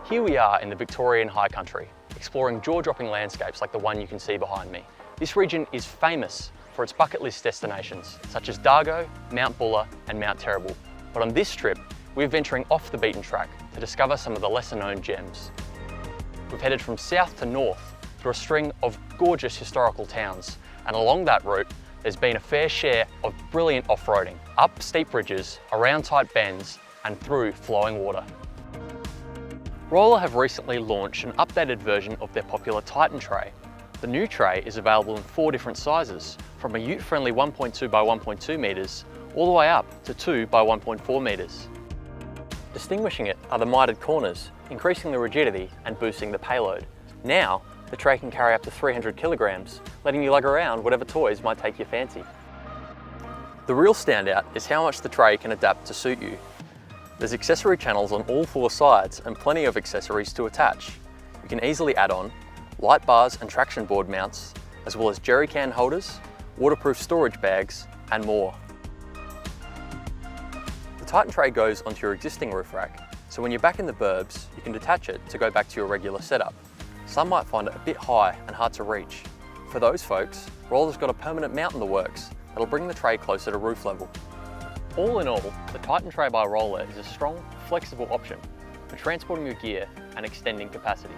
Here we are in the Victorian High Country, exploring jaw-dropping landscapes like the one you can see behind me. This region is famous for its bucket list destinations, such as Dargo, Mount Buller and Mount Terrible. But on this trip, we're venturing off the beaten track to discover some of the lesser known gems. We've headed from south to north through a string of gorgeous historical towns, and along that route, there's been a fair share of brilliant off-roading, up steep bridges, around tight bends, and through flowing water. Rola have recently launched an updated version of their popular Titan tray. The new tray is available in 4 different sizes, from a ute-friendly 1.2 by 1.2 metres all the way up to 2 by 1.4 metres. Distinguishing it are the mitered corners, increasing the rigidity and boosting the payload. Now, the tray can carry up to 300 kilograms, letting you lug around whatever toys might take your fancy. The real standout is how much the tray can adapt to suit you. There's accessory channels on all 4 sides and plenty of accessories to attach. You can easily add on light bars and traction board mounts, as well as jerry can holders, waterproof storage bags, and more. The Titan tray goes onto your existing roof rack, so when you're back in the burbs, you can detach it to go back to your regular setup. Some might find it a bit high and hard to reach. For those folks, Rola's got a permanent mount in the works that'll bring the tray closer to roof level. All in all, the Titan tray by Rola is a strong, flexible option for transporting your gear and extending capacity.